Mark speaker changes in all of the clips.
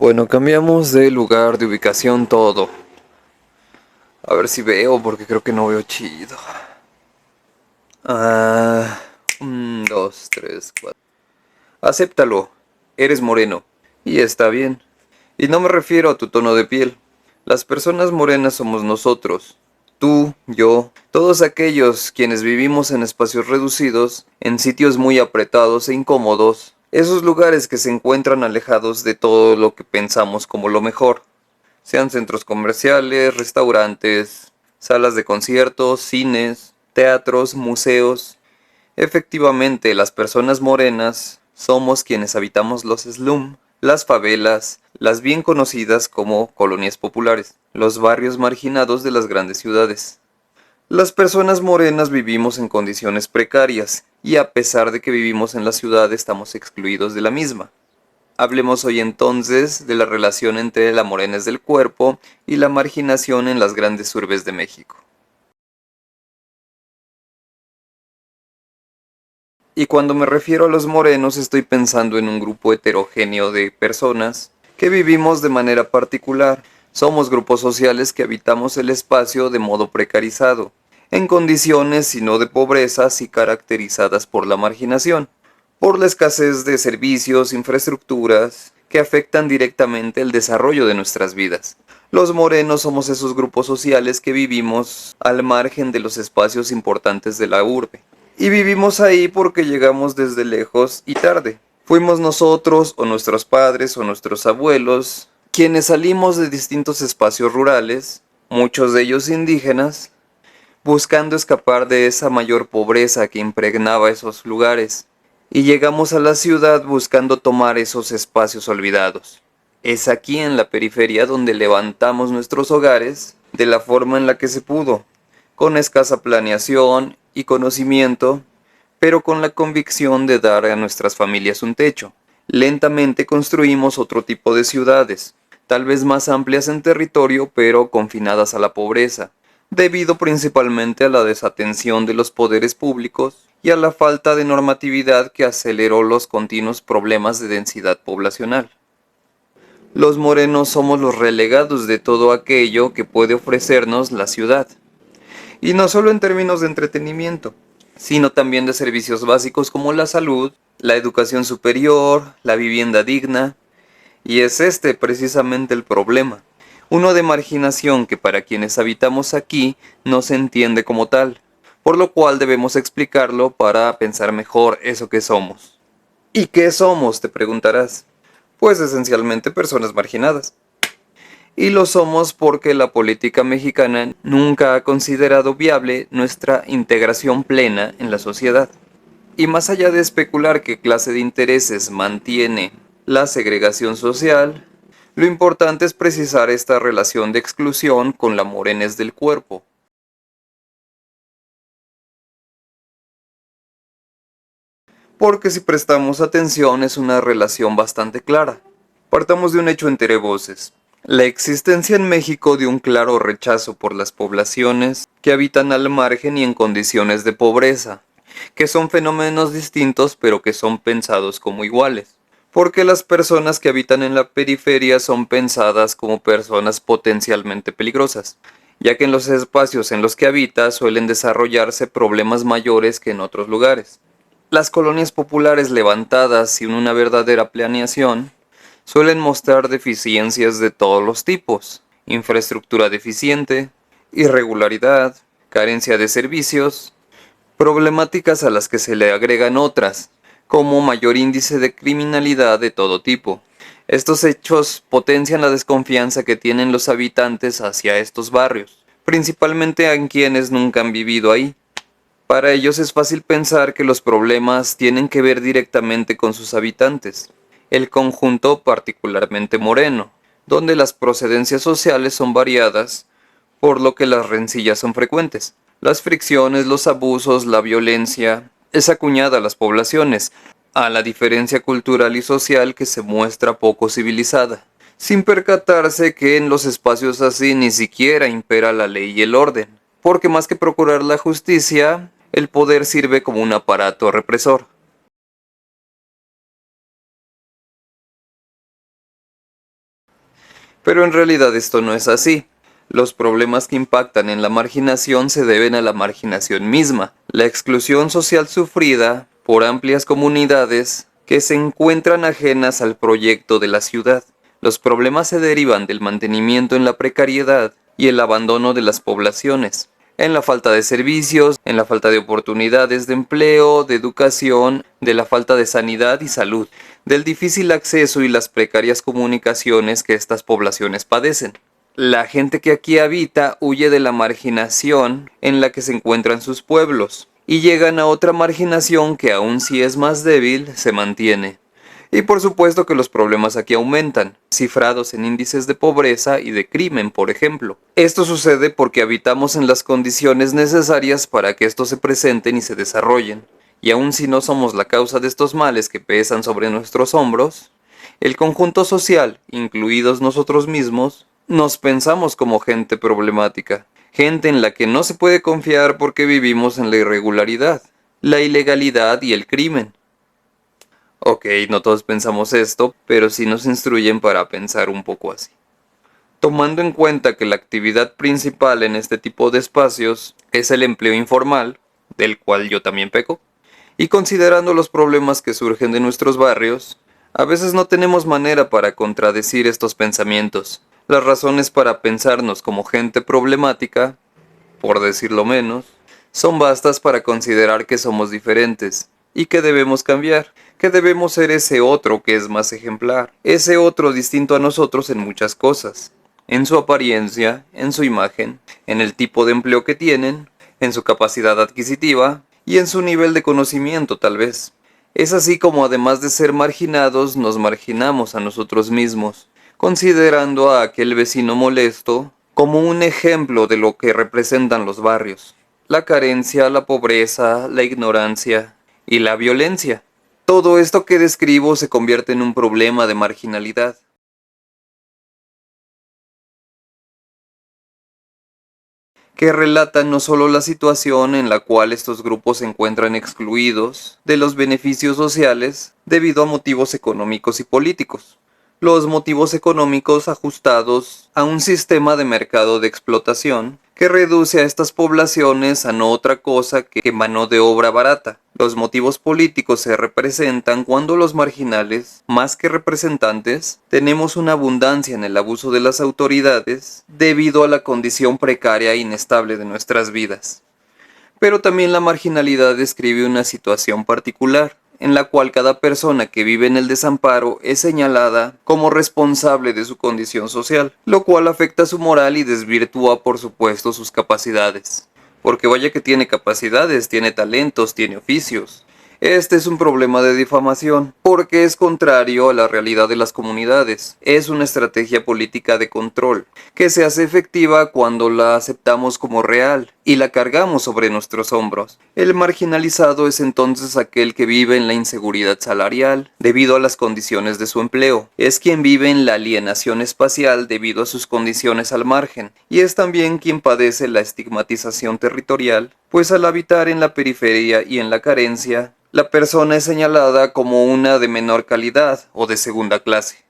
Speaker 1: Bueno, cambiamos de lugar, de ubicación, todo. A ver si veo, porque creo que no veo chido. Ah, 2, 3, 4. Acéptalo. Eres moreno. Y está bien. Y no me refiero a tu tono de piel. Las personas morenas somos nosotros. Tú, yo, todos aquellos quienes vivimos en espacios reducidos, en sitios muy apretados e incómodos, esos lugares que se encuentran alejados de todo lo que pensamos como lo mejor, sean centros comerciales, restaurantes, salas de conciertos, cines, teatros, museos. Efectivamente, las personas morenas somos quienes habitamos los slum, las favelas, las bien conocidas como colonias populares, los barrios marginados de las grandes ciudades. Las personas morenas vivimos en condiciones precarias y a pesar de que vivimos en la ciudad estamos excluidos de la misma. Hablemos hoy entonces de la relación entre la morenez del cuerpo y la marginación en las grandes urbes de México. Y cuando me refiero a los morenos estoy pensando en un grupo heterogéneo de personas que vivimos de manera particular. Somos grupos sociales que habitamos el espacio de modo precarizado, en condiciones sino de pobreza y caracterizadas por la marginación, por la escasez de servicios, infraestructuras, que afectan directamente el desarrollo de nuestras vidas. Los morenos somos esos grupos sociales que vivimos al margen de los espacios importantes de la urbe. Y vivimos ahí porque llegamos desde lejos y tarde. Fuimos nosotros o nuestros padres o nuestros abuelos quienes salimos de distintos espacios rurales, muchos de ellos indígenas, buscando escapar de esa mayor pobreza que impregnaba esos lugares. Y llegamos a la ciudad buscando tomar esos espacios olvidados. Es aquí en la periferia donde levantamos nuestros hogares de la forma en la que se pudo, con escasa planeación y conocimiento, pero con la convicción de dar a nuestras familias un techo. Lentamente construimos otro tipo de ciudades, tal vez más amplias en territorio, pero confinadas a la pobreza, debido principalmente a la desatención de los poderes públicos y a la falta de normatividad que aceleró los continuos problemas de densidad poblacional. Los morenos somos los relegados de todo aquello que puede ofrecernos la ciudad. Y no solo en términos de entretenimiento, sino también de servicios básicos como la salud, la educación superior, la vivienda digna. Y es este precisamente el problema. Uno de marginación que para quienes habitamos aquí no se entiende como tal, por lo cual debemos explicarlo para pensar mejor eso que somos. ¿Y qué somos?, te preguntarás. Pues esencialmente personas marginadas. Y lo somos porque la política mexicana nunca ha considerado viable nuestra integración plena en la sociedad. Y más allá de especular qué clase de intereses mantiene la segregación social, lo importante es precisar esta relación de exclusión con la morenez del cuerpo. Porque si prestamos atención es una relación bastante clara. Partamos de un hecho entre voces. La existencia en México de un claro rechazo por las poblaciones que habitan al margen y en condiciones de pobreza, que son fenómenos distintos pero que son pensados como iguales. Porque las personas que habitan en la periferia son pensadas como personas potencialmente peligrosas, ya que en los espacios en los que habita suelen desarrollarse problemas mayores que en otros lugares. Las colonias populares levantadas sin una verdadera planeación suelen mostrar deficiencias de todos los tipos: infraestructura deficiente, irregularidad, carencia de servicios, problemáticas a las que se le agregan otras, como mayor índice de criminalidad de todo tipo. Estos hechos potencian la desconfianza que tienen los habitantes hacia estos barrios, principalmente en quienes nunca han vivido ahí. Para ellos es fácil pensar que los problemas tienen que ver directamente con sus habitantes, el conjunto particularmente moreno, donde las procedencias sociales son variadas, por lo que las rencillas son frecuentes. Las fricciones, los abusos, la violencia es acuñada a las poblaciones, a la diferencia cultural y social que se muestra poco civilizada, sin percatarse que en los espacios así ni siquiera impera la ley y el orden, porque más que procurar la justicia, el poder sirve como un aparato represor. Pero en realidad esto no es así. Los problemas que impactan en la marginación se deben a la marginación misma, la exclusión social sufrida por amplias comunidades que se encuentran ajenas al proyecto de la ciudad. Los problemas se derivan del mantenimiento en la precariedad y el abandono de las poblaciones, en la falta de servicios, en la falta de oportunidades de empleo, de educación, de la falta de sanidad y salud, del difícil acceso y las precarias comunicaciones que estas poblaciones padecen. La gente que aquí habita huye de la marginación en la que se encuentran sus pueblos y llegan a otra marginación que, aun si es más débil, se mantiene. Y por supuesto que los problemas aquí aumentan, cifrados en índices de pobreza y de crimen, por ejemplo. Esto sucede porque habitamos en las condiciones necesarias para que estos se presenten y se desarrollen. Y aun si no somos la causa de estos males que pesan sobre nuestros hombros, el conjunto social, incluidos nosotros mismos, nos pensamos como gente problemática, gente en la que no se puede confiar porque vivimos en la irregularidad, la ilegalidad y el crimen. Ok, no todos pensamos esto, pero sí nos instruyen para pensar un poco así. Tomando en cuenta que la actividad principal en este tipo de espacios es el empleo informal, del cual yo también peco, y considerando los problemas que surgen de nuestros barrios, a veces no tenemos manera para contradecir estos pensamientos. Las razones para pensarnos como gente problemática, por decirlo menos, son vastas para considerar que somos diferentes y que debemos cambiar, que debemos ser ese otro que es más ejemplar, ese otro distinto a nosotros en muchas cosas, en su apariencia, en su imagen, en el tipo de empleo que tienen, en su capacidad adquisitiva y en su nivel de conocimiento tal vez. Es así como además de ser marginados, nos marginamos a nosotros mismos, considerando a aquel vecino molesto como un ejemplo de lo que representan los barrios. La carencia, la pobreza, la ignorancia y la violencia. Todo esto que describo se convierte en un problema de marginalidad. Que relata no solo la situación en la cual estos grupos se encuentran excluidos de los beneficios sociales debido a motivos económicos y políticos. Los motivos económicos ajustados a un sistema de mercado de explotación que reduce a estas poblaciones a no otra cosa que mano de obra barata. Los motivos políticos se representan cuando los marginales, más que representantes, tenemos una abundancia en el abuso de las autoridades debido a la condición precaria e inestable de nuestras vidas. Pero también la marginalidad describe una situación particular, en la cual cada persona que vive en el desamparo es señalada como responsable de su condición social, lo cual afecta su moral y desvirtúa por supuesto sus capacidades. Porque vaya que tiene capacidades, tiene talentos, tiene oficios. Este es un problema de difamación, porque es contrario a la realidad de las comunidades. Es una estrategia política de control, que se hace efectiva cuando la aceptamos como real y la cargamos sobre nuestros hombros. El marginalizado es entonces aquel que vive en la inseguridad salarial debido a las condiciones de su empleo. Es quien vive en la alienación espacial debido a sus condiciones al margen. Y es también quien padece la estigmatización territorial, pues al habitar en la periferia y en la carencia, la persona es señalada como una de menor calidad o de segunda clase,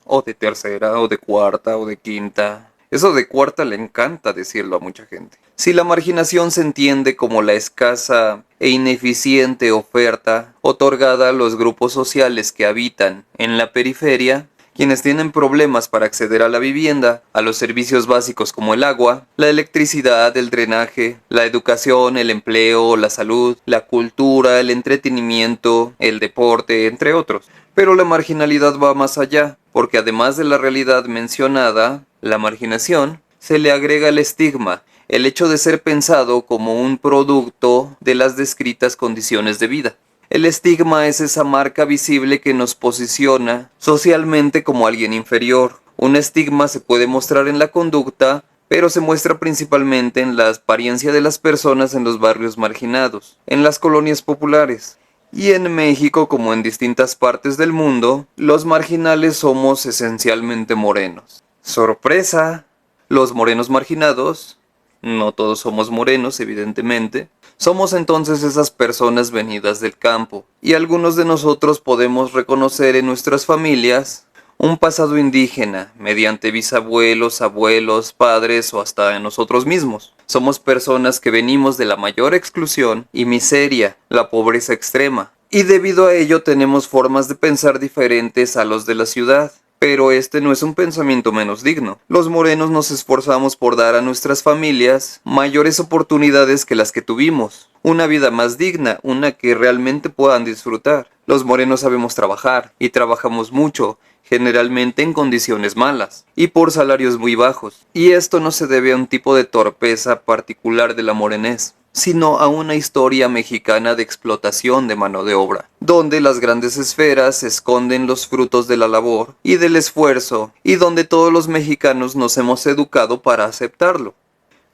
Speaker 1: o de tercera, o de cuarta, o de quinta. Eso de cuarta le encanta decirlo a mucha gente. Si la marginación se entiende como la escasa e ineficiente oferta otorgada a los grupos sociales que habitan en la periferia, quienes tienen problemas para acceder a la vivienda, a los servicios básicos como el agua, la electricidad, el drenaje, la educación, el empleo, la salud, la cultura, el entretenimiento, el deporte, entre otros. Pero la marginalidad va más allá, porque además de la realidad mencionada, la marginación, se le agrega el estigma, el hecho de ser pensado como un producto de las descritas condiciones de vida. El estigma es esa marca visible que nos posiciona socialmente como alguien inferior. Un estigma se puede mostrar en la conducta, pero se muestra principalmente en la apariencia de las personas en los barrios marginados, en las colonias populares. Y en México, como en distintas partes del mundo, los marginales somos esencialmente morenos. ¡Sorpresa! Los morenos marginados, no todos somos morenos, evidentemente, somos entonces esas personas venidas del campo, y algunos de nosotros podemos reconocer en nuestras familias un pasado indígena, mediante bisabuelos, abuelos, padres o hasta nosotros mismos. Somos personas que venimos de la mayor exclusión y miseria, la pobreza extrema, y debido a ello tenemos formas de pensar diferentes a los de la ciudad. Pero este no es un pensamiento menos digno. Los morenos nos esforzamos por dar a nuestras familias mayores oportunidades que las que tuvimos. Una vida más digna, una que realmente puedan disfrutar. Los morenos sabemos trabajar, y trabajamos mucho, generalmente en condiciones malas, y por salarios muy bajos. Y esto no se debe a un tipo de torpeza particular de la morenés, sino a una historia mexicana de explotación de mano de obra, donde las grandes esferas esconden los frutos de la labor y del esfuerzo, y donde todos los mexicanos nos hemos educado para aceptarlo.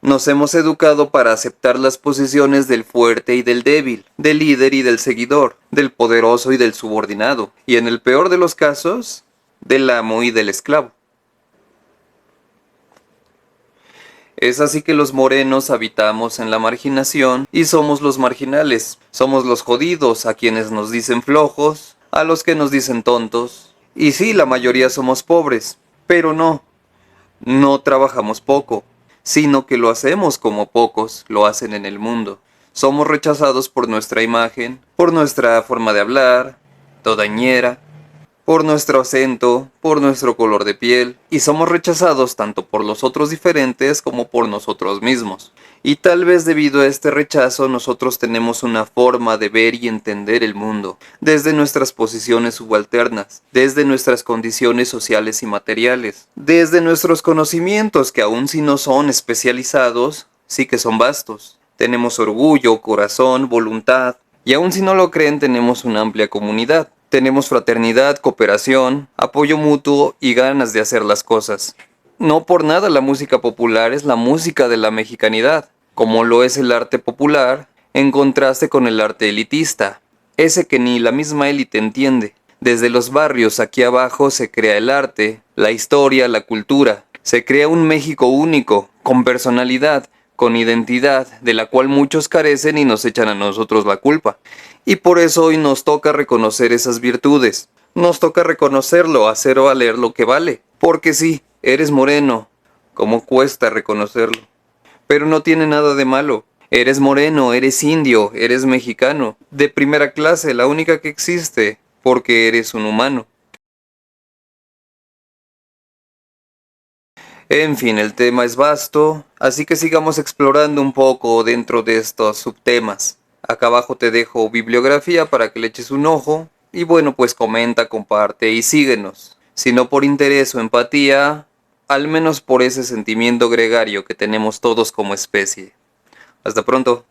Speaker 1: Nos hemos educado para aceptar las posiciones del fuerte y del débil, del líder y del seguidor, del poderoso y del subordinado, y en el peor de los casos, del amo y del esclavo. Es así que los morenos habitamos en la marginación y somos los marginales. Somos los jodidos, a quienes nos dicen flojos, a los que nos dicen tontos. Y sí, la mayoría somos pobres, pero no trabajamos poco, sino que lo hacemos como pocos lo hacen en el mundo. Somos rechazados por nuestra imagen, por nuestra forma de hablar, todañera, por nuestro acento, por nuestro color de piel, y somos rechazados tanto por los otros diferentes como por nosotros mismos. Y tal vez debido a este rechazo nosotros tenemos una forma de ver y entender el mundo, desde nuestras posiciones subalternas, desde nuestras condiciones sociales y materiales, desde nuestros conocimientos que aun si no son especializados, sí que son vastos. Tenemos orgullo, corazón, voluntad, y aun si no lo creen tenemos una amplia comunidad. Tenemos fraternidad, cooperación, apoyo mutuo y ganas de hacer las cosas. No por nada la música popular es la música de la mexicanidad, como lo es el arte popular, en contraste con el arte elitista, ese que ni la misma élite entiende. Desde los barrios aquí abajo se crea el arte, la historia, la cultura. Se crea un México único, con personalidad, con identidad, de la cual muchos carecen y nos echan a nosotros la culpa. Y por eso hoy nos toca reconocer esas virtudes. Nos toca reconocerlo, hacer valer lo que vale. Porque sí, eres moreno. ¿Cómo cuesta reconocerlo? Pero no tiene nada de malo. Eres moreno, eres indio, eres mexicano. De primera clase, la única que existe, porque eres un humano. En fin, el tema es vasto, así que sigamos explorando un poco dentro de estos subtemas. Acá abajo te dejo bibliografía para que le eches un ojo. Y bueno, pues comenta, comparte y síguenos. Si no por interés o empatía, al menos por ese sentimiento gregario que tenemos todos como especie. Hasta pronto.